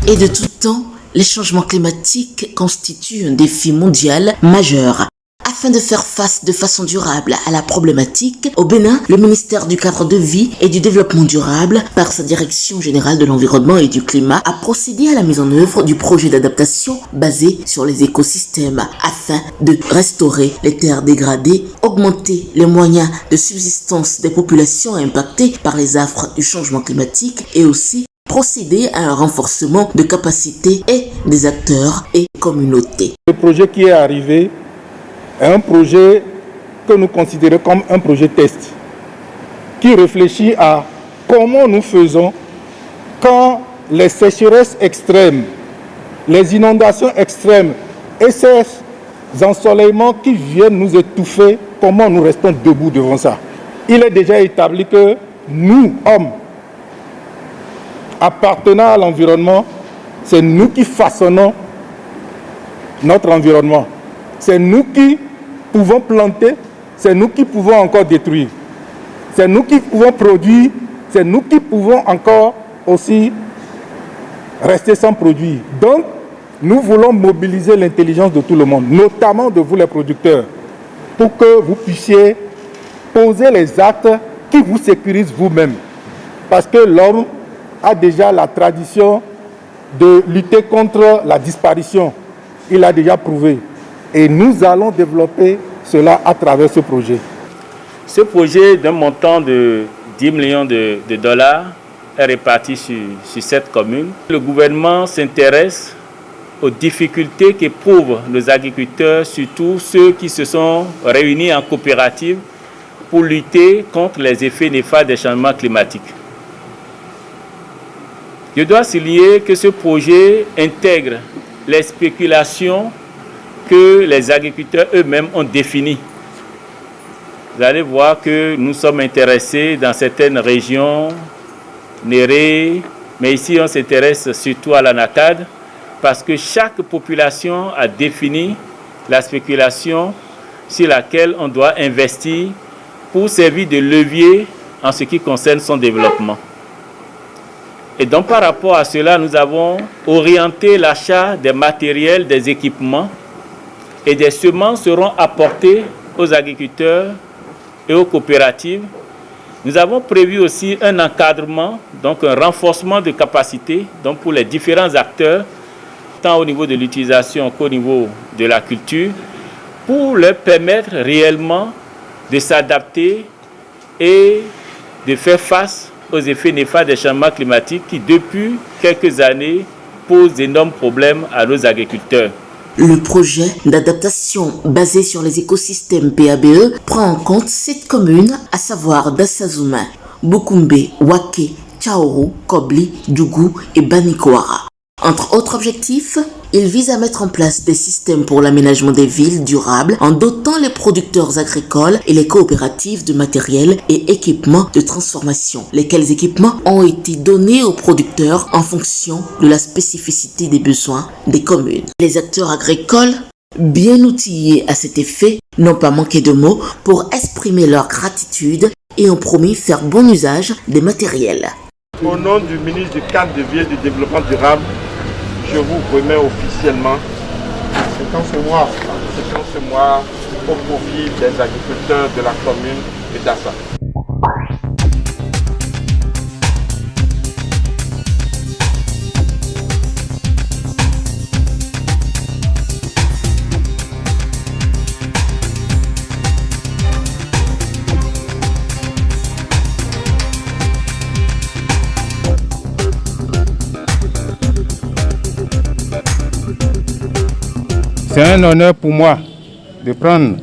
Et de tout temps, les changements climatiques constituent un défi mondial majeur. Afin de faire face de façon durable à la problématique, au Bénin, le ministère du Cadre de Vie et du Développement durable, par sa Direction générale de l'environnement et du climat, a procédé à la mise en œuvre du projet d'adaptation basé sur les écosystèmes afin de restaurer les terres dégradées, augmenter les moyens de subsistance des populations impactées par les affres du changement climatique et aussi procéder à un renforcement de capacités et des acteurs et communautés. Le projet qui est arrivé est un projet que nous considérons comme un projet test, qui réfléchit à comment nous faisons quand les sécheresses extrêmes, les inondations extrêmes et ces ensoleillements qui viennent nous étouffer, comment nous restons debout devant ça. Il est déjà établi que nous, hommes, appartenant à l'environnement, c'est nous qui façonnons notre environnement. C'est nous qui pouvons planter, c'est nous qui pouvons encore détruire. C'est nous qui pouvons produire, c'est nous qui pouvons encore aussi rester sans produire. Donc, nous voulons mobiliser l'intelligence de tout le monde, notamment de vous les producteurs, pour que vous puissiez poser les actes qui vous sécurisent vous-même. Parce que l'homme a déjà la tradition de lutter contre la disparition. Il a déjà prouvé. Et nous allons développer cela à travers ce projet. Ce projet d'un montant de 10 millions de dollars est réparti sur 7 communes. Le gouvernement s'intéresse aux difficultés qu'éprouvent nos agriculteurs, surtout ceux qui se sont réunis en coopérative pour lutter contre les effets néfastes des changements climatiques. Je dois souligner que ce projet intègre les spéculations que les agriculteurs eux-mêmes ont définies. Vous allez voir que nous sommes intéressés dans certaines régions, Néré, mais ici on s'intéresse surtout à la NACAD, parce que chaque population a défini la spéculation sur laquelle on doit investir pour servir de levier en ce qui concerne son développement. Et donc par rapport à cela, nous avons orienté l'achat des matériels, des équipements et des semences seront apportées aux agriculteurs et aux coopératives. Nous avons prévu aussi un encadrement, donc un renforcement de capacité donc pour les différents acteurs, tant au niveau de l'utilisation qu'au niveau de la culture, pour leur permettre réellement de s'adapter et de faire face aux effets néfastes des changements climatiques qui, depuis quelques années, posent d'énormes problèmes à nos agriculteurs. Le projet d'adaptation basé sur les écosystèmes PABE prend en compte 7 communes, à savoir Dassazouma, Bukumbe, Wake, Tchaourou, Kobli, Djougou et Banikoara. Entre autres objectifs, il vise à mettre en place des systèmes pour l'aménagement des villes durables en dotant les producteurs agricoles et les coopératives de matériel et équipements de transformation, lesquels équipements ont été donnés aux producteurs en fonction de la spécificité des besoins des communes. Les acteurs agricoles, bien outillés à cet effet, n'ont pas manqué de mots pour exprimer leur gratitude et ont promis faire bon usage des matériels. Au nom du ministre du Cadre de Vie et du Développement durable, je vous remets officiellement ce mois au profit des agriculteurs de la commune de Dassa. C'est un honneur pour moi de prendre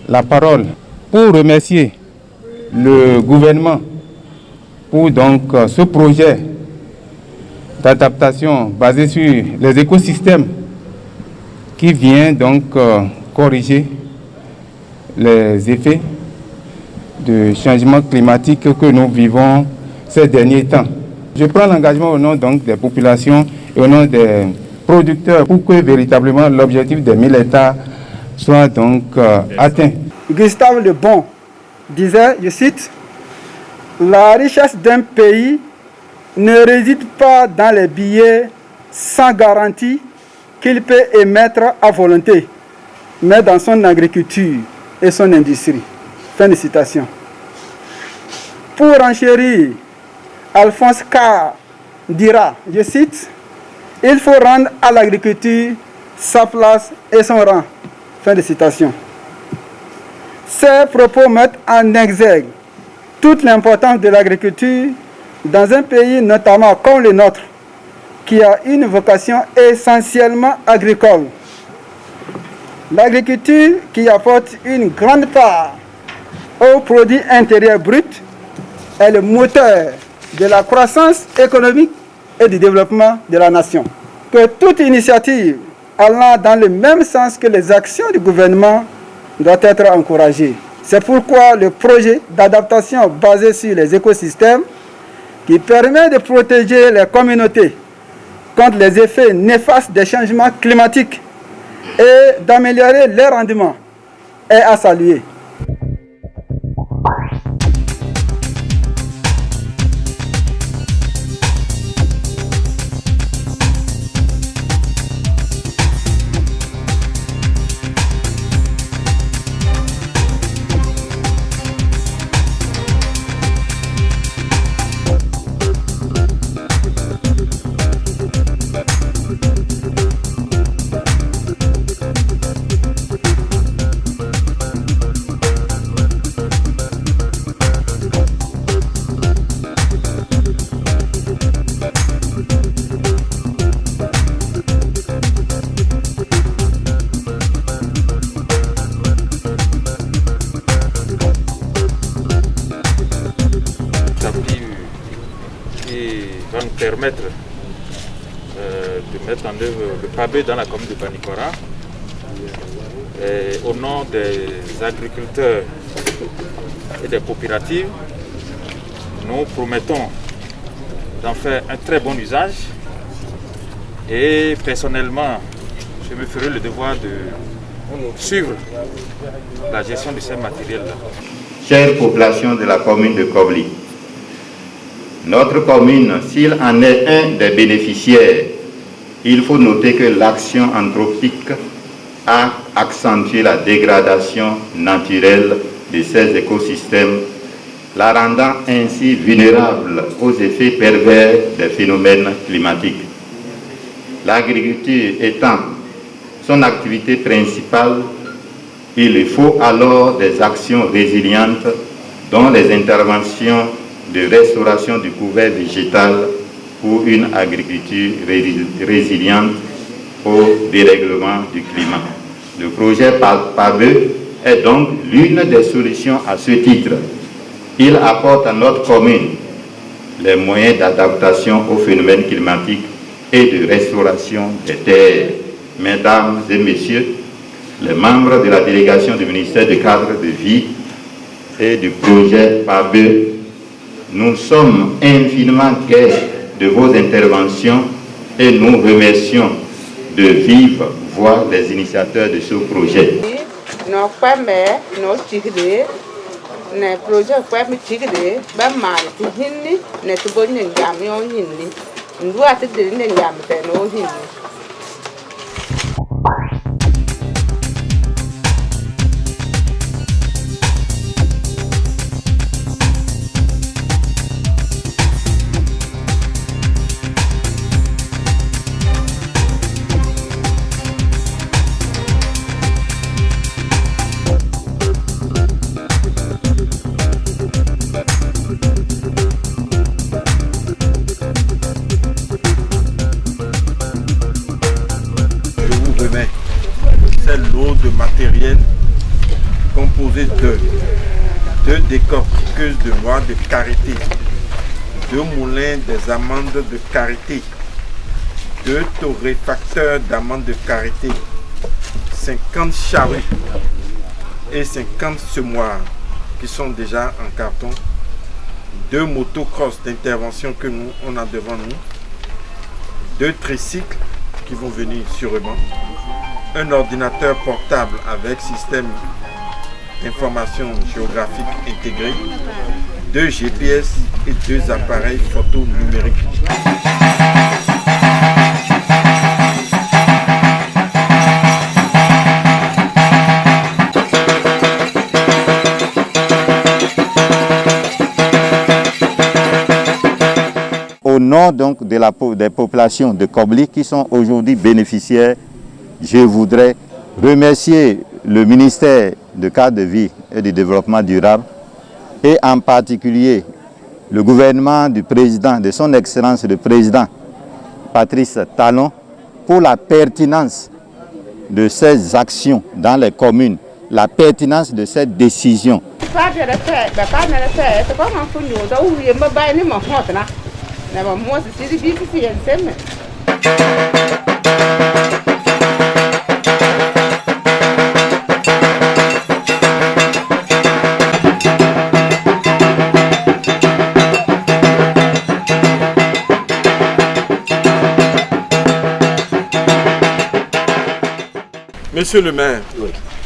la parole pour remercier le gouvernement pour donc ce projet d'adaptation basé sur les écosystèmes qui vient donc corriger les effets du changement climatique que nous vivons ces derniers temps. Je prends l'engagement au nom donc des populations et au nom des producteurs pour que véritablement l'objectif des 1000 hectares soit donc atteint. Gustave Le Bon disait, je cite, « La richesse d'un pays ne réside pas dans les billets sans garantie qu'il peut émettre à volonté, mais dans son agriculture et son industrie. Fin de citation. Pour enchérir, Alphonse Karr dira, je cite, « Il faut rendre à l'agriculture sa place et son rang. » Fin de citation. Ces propos mettent en exergue toute l'importance de l'agriculture dans un pays notamment comme le nôtre, qui a une vocation essentiellement agricole. L'agriculture qui apporte une grande part au produit intérieur brut est le moteur de la croissance économique et du développement de la nation. Que toute initiative allant dans le même sens que les actions du gouvernement doit être encouragée. C'est pourquoi le projet d'adaptation basé sur les écosystèmes, qui permet de protéger les communautés contre les effets néfastes des changements climatiques et d'améliorer leur rendement, est à saluer. va nous permettre de mettre en œuvre le PABE dans la commune de Banikora. Et au nom des agriculteurs et des coopératives, nous promettons d'en faire un très bon usage. Et personnellement, je me ferai le devoir de suivre la gestion de ces matériels-là. Chère population de la commune de Kobli, notre commune, s'il en est un des bénéficiaires, il faut noter que l'action anthropique a accentué la dégradation naturelle de ces écosystèmes, la rendant ainsi vulnérable aux effets pervers des phénomènes climatiques. L'agriculture étant son activité principale, il faut alors des actions résilientes dont les interventions de restauration du couvert végétal pour une agriculture résiliente au dérèglement du climat. Le projet PABE est donc l'une des solutions à ce titre. Il apporte à notre commune les moyens d'adaptation aux phénomènes climatiques et de restauration des terres. Mesdames et messieurs, les membres de la délégation du ministère du cadre de vie et du projet PABE, nous sommes infiniment gais de vos interventions et nous remercions de vive voix les initiateurs de ce projet. De matériel composé de 2 décortiqueuses de noix de karité, 2 moulins des amandes de karité, 2 torréfacteurs d'amandes de karité, 50 charrues et 50 semoirs qui sont déjà en carton, 2 motocross d'intervention que on a devant nous, 2 tricycles qui vont venir sûrement, un ordinateur portable avec système d'information géographique intégré, 2 GPS et 2 appareils photo numériques. nom donc des populations de Kobli qui sont aujourd'hui bénéficiaires, je voudrais remercier le ministère du cadre de vie et du développement durable et en particulier le gouvernement du président, de son excellence le président Patrice Talon, pour la pertinence de ces actions dans les communes, la pertinence de cette décision. Monsieur le maire,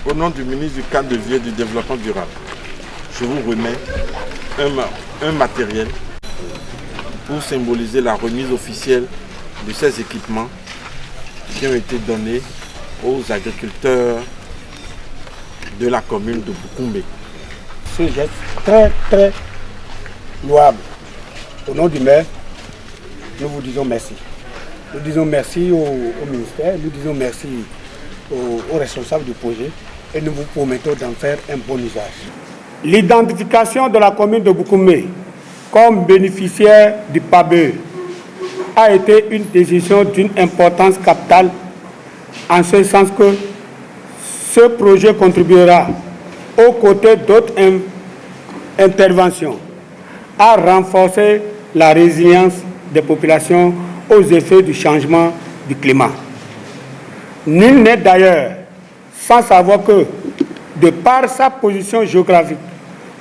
au nom du ministre du cadre de vie et du développement durable, je vous remets un matériel pour symboliser la remise officielle de ces équipements qui ont été donnés aux agriculteurs de la commune de Boukoumbe. Ce geste très louable. Au nom du maire, nous vous disons merci. Nous disons merci au ministère, nous disons merci aux responsables du projet et nous vous promettons d'en faire un bon usage. L'identification de la commune de Boukoumbe comme bénéficiaire du PABE a été une décision d'une importance capitale en ce sens que ce projet contribuera, aux côtés d'autres interventions, à renforcer la résilience des populations aux effets du changement du climat. Nul n'est d'ailleurs sans savoir que, de par sa position géographique,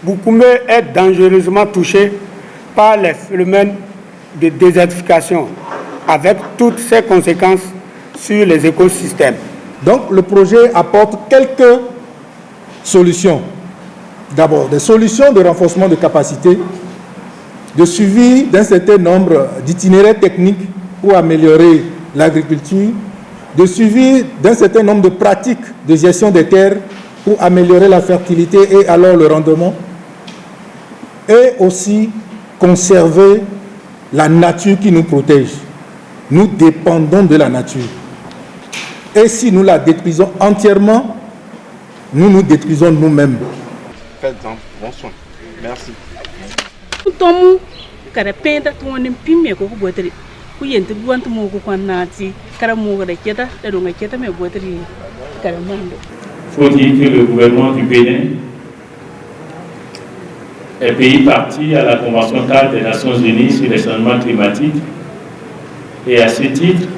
Boukoumbe est dangereusement touché par les phénomènes de désertification, avec toutes ses conséquences sur les écosystèmes. Donc le projet apporte quelques solutions. D'abord, des solutions de renforcement de capacité, de suivi d'un certain nombre d'itinéraires techniques pour améliorer l'agriculture, de suivi d'un certain nombre de pratiques de gestion des terres pour améliorer la fertilité et alors le rendement, et aussi conserver la nature qui nous protège. Nous dépendons de la nature. Et si nous la détruisons entièrement, nous nous détruisons nous-mêmes. Faites-en bon soin. Merci. Faut dire que le gouvernement du Bénin est pays parti à la Convention cadre des Nations Unies sur les changements climatiques et à ce titre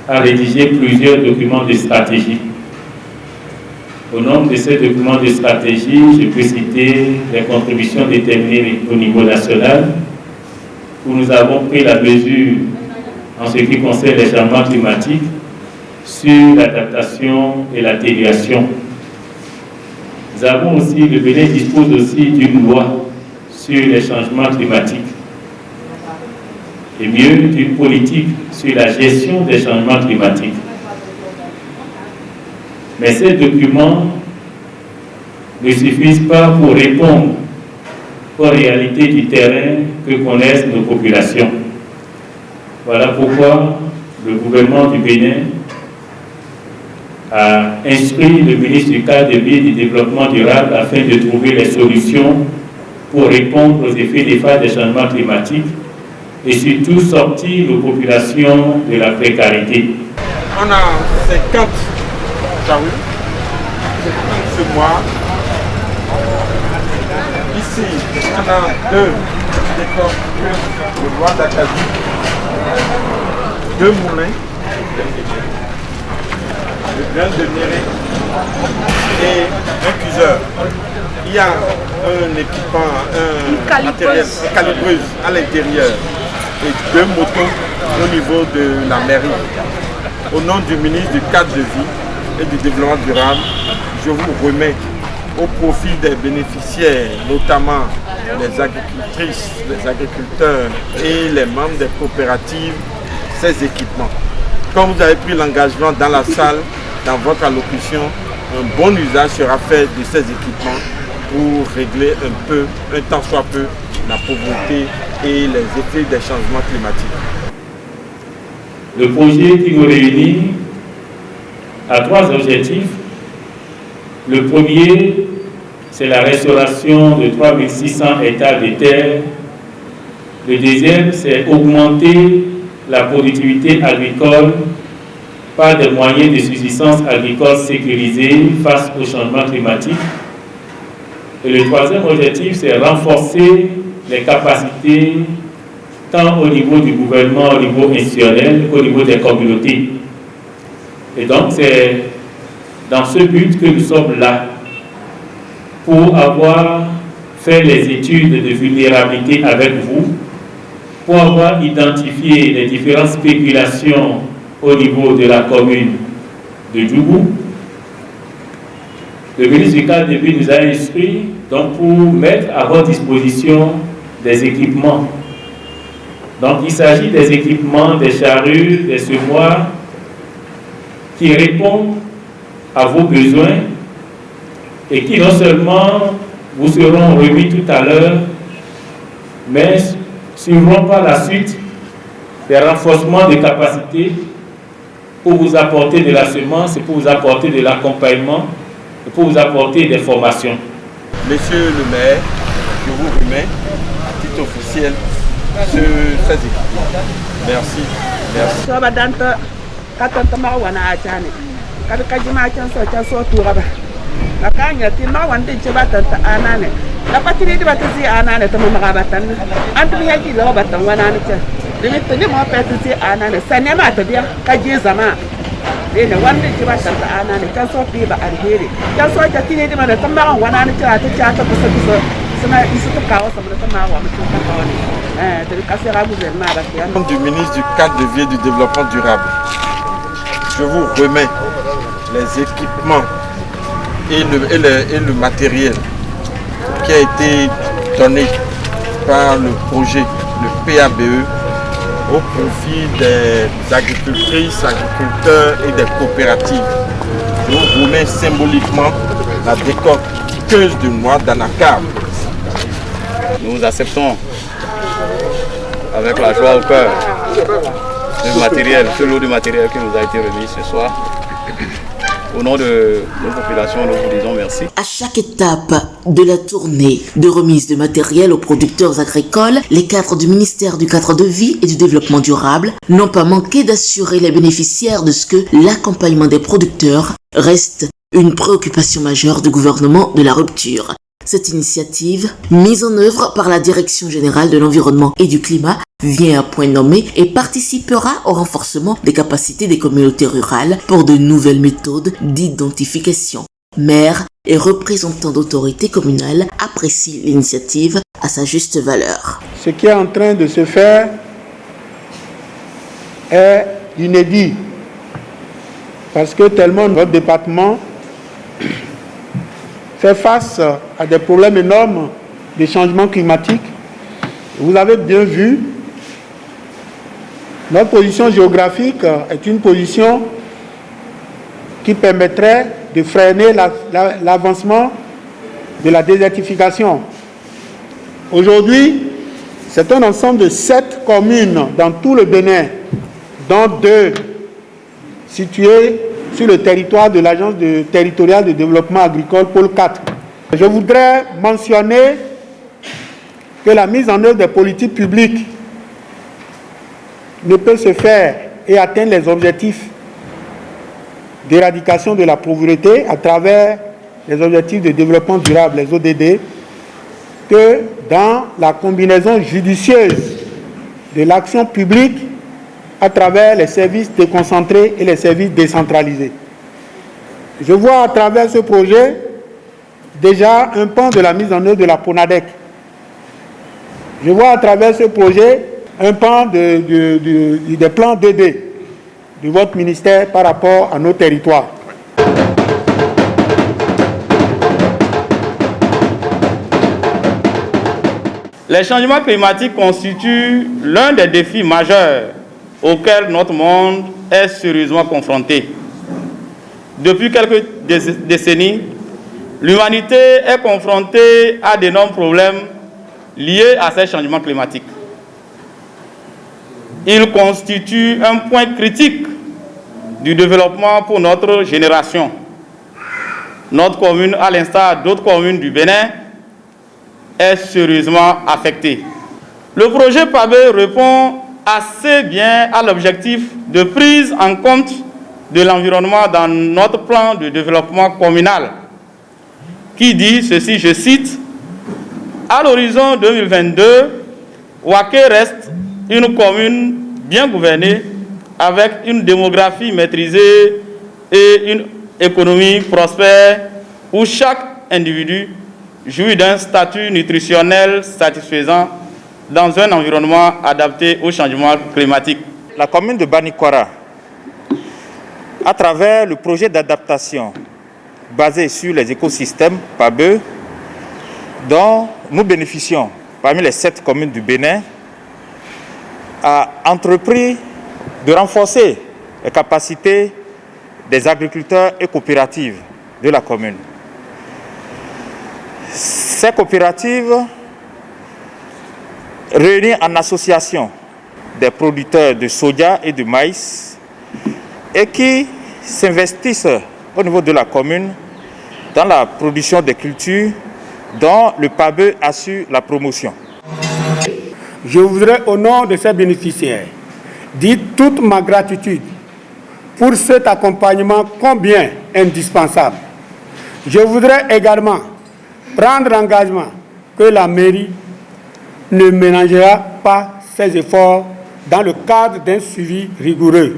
a rédigé plusieurs documents de stratégie. Au nombre de ces documents de stratégie, je peux citer les contributions déterminées au niveau national, où nous avons pris la mesure en ce qui concerne les changements climatiques sur l'adaptation et l'atténuation. Nous avons aussi, le Bénin dispose aussi d'une loi sur les changements climatiques et mieux d'une politique sur la gestion des changements climatiques. Mais ces documents ne suffisent pas pour répondre aux réalités du terrain que connaissent nos populations. Voilà pourquoi le gouvernement du Bénin a instruit le ministre du cadre de vie et du développement durable afin de trouver les solutions pour répondre aux effets néfastes des changements climatiques et surtout sortir nos populations de la précarité. On a 50 charrues ce mois. Ici, on a 2 décors de bois d'acajou, 2 moulins, de graines de néré et un cuiseur. Il y a un équipement, un matériel, une calibreuse à l'intérieur et 2 motos au niveau de la mairie. Au nom du ministre du cadre de vie et du développement durable, je vous remets au profit des bénéficiaires, notamment les agricultrices, les agriculteurs et les membres des coopératives, ces équipements. Comme vous avez pris l'engagement dans la salle, dans votre allocution, un bon usage sera fait de ces équipements pour régler un peu, un tant soit peu, la pauvreté et les effets des changements climatiques. Le projet qui nous réunit a 3 objectifs. Le premier, c'est la restauration de 3600 hectares de terre. Le deuxième, c'est augmenter la productivité agricole par des moyens de subsistance agricole sécurisés face au changement climatique. Et le troisième objectif, c'est renforcer les capacités tant au niveau du gouvernement, au niveau institutionnel, qu'au niveau des communautés. Et donc, c'est dans ce but que nous sommes là, pour avoir fait les études de vulnérabilité avec vous, pour avoir identifié les différentes spéculations au niveau de la commune de Djougou. Le ministre du cadre de vie nous a instruit donc pour mettre à votre disposition des équipements. Donc il s'agit des équipements, des charrues, des semoirs qui répondent à vos besoins et qui non seulement vous seront remis tout à l'heure, mais suivront par la suite des renforcements de capacités pour vous apporter de la semence et pour vous apporter de l'accompagnement et pour vous apporter des formations. Monsieur le maire, je vous remets à titre officiel ces équipements. Merci. Du ministre du cadre de vie et du développement durable, je vous remets les équipements et le matériel qui a été donné par le projet, le PABE, au profit des agricultrices, agriculteurs et des coopératives. Je vous remets symboliquement la décortiqueuse de noix d'anacarde. Nous acceptons avec la joie au cœur ce matériel, ce lot de matériel qui nous a été remis ce soir. Au nom de nos populations, nous vous disons merci. À chaque étape de la tournée de remise de matériel aux producteurs agricoles, les cadres du ministère du cadre de vie et du développement durable n'ont pas manqué d'assurer les bénéficiaires de ce que l'accompagnement des producteurs reste une préoccupation majeure du gouvernement de la rupture. Cette initiative, mise en œuvre par la Direction générale de l'environnement et du climat, vient à point nommé et participera au renforcement des capacités des communautés rurales pour de nouvelles méthodes d'identification. Maires et représentants d'autorités communales apprécient l'initiative à sa juste valeur. Ce qui est en train de se faire est inédit parce que tellement notre département fait face à des problèmes énormes de changement climatique. Vous avez bien vu, notre position géographique est une position qui permettrait de freiner l'avancement de la désertification. Aujourd'hui, c'est un ensemble de 7 communes dans tout le Bénin, dont 2 situées sur le territoire de l'Agence territoriale de développement agricole Pôle 4. Je voudrais mentionner que la mise en œuvre des politiques publiques ne peut se faire et atteindre les objectifs d'éradication de la pauvreté à travers les objectifs de développement durable, les ODD, que dans la combinaison judicieuse de l'action publique à travers les services déconcentrés et les services décentralisés. Je vois à travers ce projet déjà un pan de la mise en œuvre de la PONADEC. Je vois à travers ce projet un pan des plans DD de votre ministère par rapport à nos territoires. Les changements climatiques constituent l'un des défis majeurs auxquels notre monde est sérieusement confronté. Depuis quelques décennies, l'humanité est confrontée à d'énormes problèmes liés à ces changements climatiques. Il constitue un point critique du développement pour notre génération. Notre commune, à l'instar d'autres communes du Bénin, est sérieusement affectée. Le projet PABE répond assez bien à l'objectif de prise en compte de l'environnement dans notre plan de développement communal, qui dit ceci, je cite, « À l'horizon 2022, Waké reste une commune bien gouvernée avec une démographie maîtrisée et une économie prospère où chaque individu jouit d'un statut nutritionnel satisfaisant dans un environnement adapté au changement climatique. » La commune de Banikwara, à travers le projet d'adaptation basé sur les écosystèmes PABE, dont nous bénéficions parmi les 7 communes du Bénin, a entrepris de renforcer les capacités des agriculteurs et coopératives de la commune. Ces coopératives, réunies en association des producteurs de soja et de maïs, et qui s'investissent au niveau de la commune dans la production des cultures dont le PABE assure la promotion. Je voudrais, au nom de ces bénéficiaires, dire toute ma gratitude pour cet accompagnement combien indispensable. Je voudrais également prendre l'engagement que la mairie ne ménagera pas ses efforts dans le cadre d'un suivi rigoureux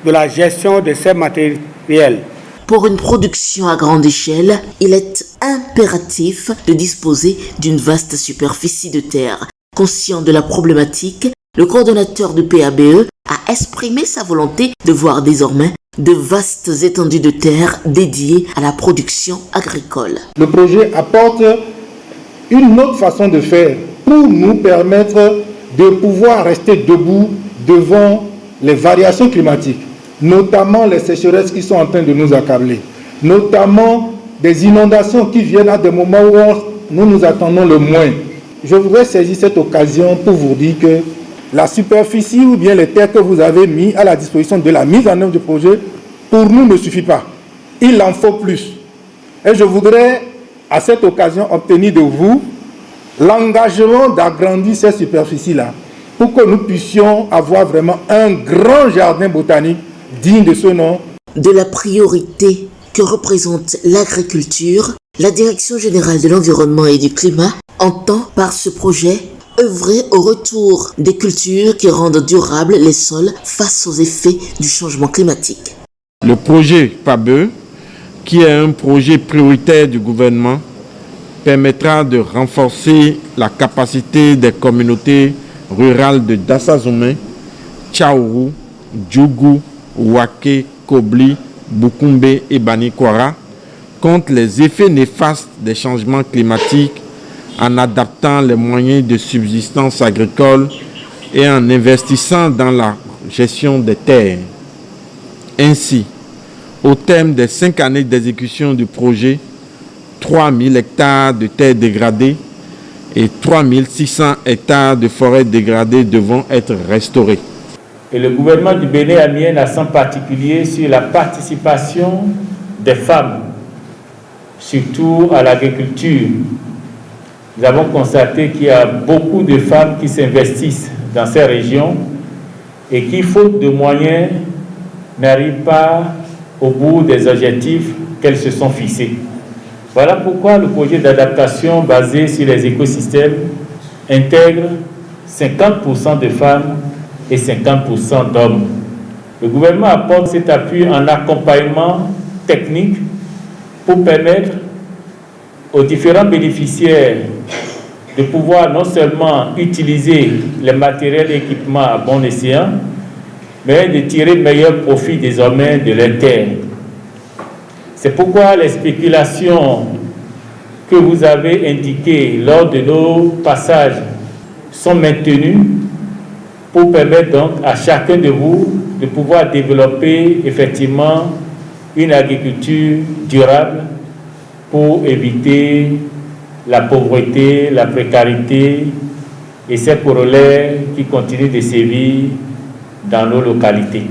de la gestion de ces matériels. Pour une production à grande échelle, il est impératif de disposer d'une vaste superficie de terre. Conscient de la problématique, le coordonnateur de PABE a exprimé sa volonté de voir désormais de vastes étendues de terre dédiées à la production agricole. Le projet apporte une autre façon de faire pour nous permettre de pouvoir rester debout devant les variations climatiques, notamment les sécheresses qui sont en train de nous accabler, notamment des inondations qui viennent à des moments où nous nous attendons le moins. Je voudrais saisir cette occasion pour vous dire que la superficie ou bien les terres que vous avez mis à la disposition de la mise en œuvre du projet, pour nous ne suffit pas. Il en faut plus. Et je voudrais à cette occasion obtenir de vous l'engagement d'agrandir ces superficies-là pour que nous puissions avoir vraiment un grand jardin botanique digne de ce nom. De la priorité que représente l'agriculture, la Direction générale de l'environnement et du climat entend par ce projet œuvrer au retour des cultures qui rendent durables les sols face aux effets du changement climatique. Le projet PABE, qui est un projet prioritaire du gouvernement, permettra de renforcer la capacité des communautés rurales de Dassazoumé, Tchaourou, Djougou, Waké, Kobli, Bukumbe et Banikwara contre les effets néfastes des changements climatiques en adaptant les moyens de subsistance agricole et en investissant dans la gestion des terres. Ainsi, au terme des 5 années d'exécution du projet, 3000 hectares de terres dégradées et 3600 hectares de forêts dégradées devront être restaurés. Et le gouvernement du Bénin a mis un accent particulier sur la participation des femmes, surtout à l'agriculture. Nous avons constaté qu'il y a beaucoup de femmes qui s'investissent dans ces régions et qui, faute de moyens, n'arrivent pas au bout des objectifs qu'elles se sont fixés. Voilà pourquoi le projet d'adaptation basé sur les écosystèmes intègre 50% de femmes et 50% d'hommes. Le gouvernement apporte cet appui en accompagnement technique pour permettre aux différents bénéficiaires de pouvoir non seulement utiliser les matériels et équipements à bon escient, mais de tirer le meilleur profit désormais de leurs terres. C'est pourquoi les spéculations que vous avez indiquées lors de nos passages sont maintenues pour permettre donc à chacun de vous de pouvoir développer effectivement une agriculture durable pour éviter la pauvreté, la précarité et ces corollaires qui continuent de sévir dans nos localités.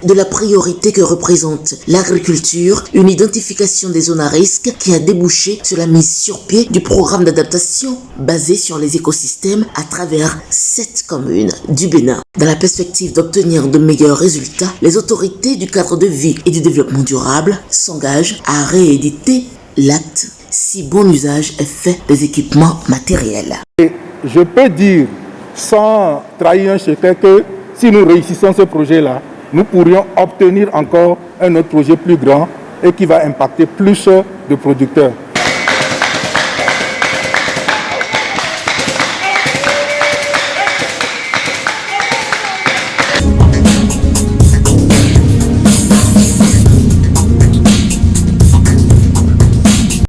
De la priorité que représente l'agriculture, une identification des zones à risque qui a débouché sur la mise sur pied du programme d'adaptation basé sur les écosystèmes à travers 7 communes du Bénin. Dans la perspective d'obtenir de meilleurs résultats, les autorités du cadre de vie et du développement durable s'engagent à rééditer l'acte si bon usage est fait des équipements matériels. Et je peux dire sans trahir un secret que si nous réussissons ce projet-là, nous pourrions obtenir encore un autre projet plus grand et qui va impacter plus de producteurs.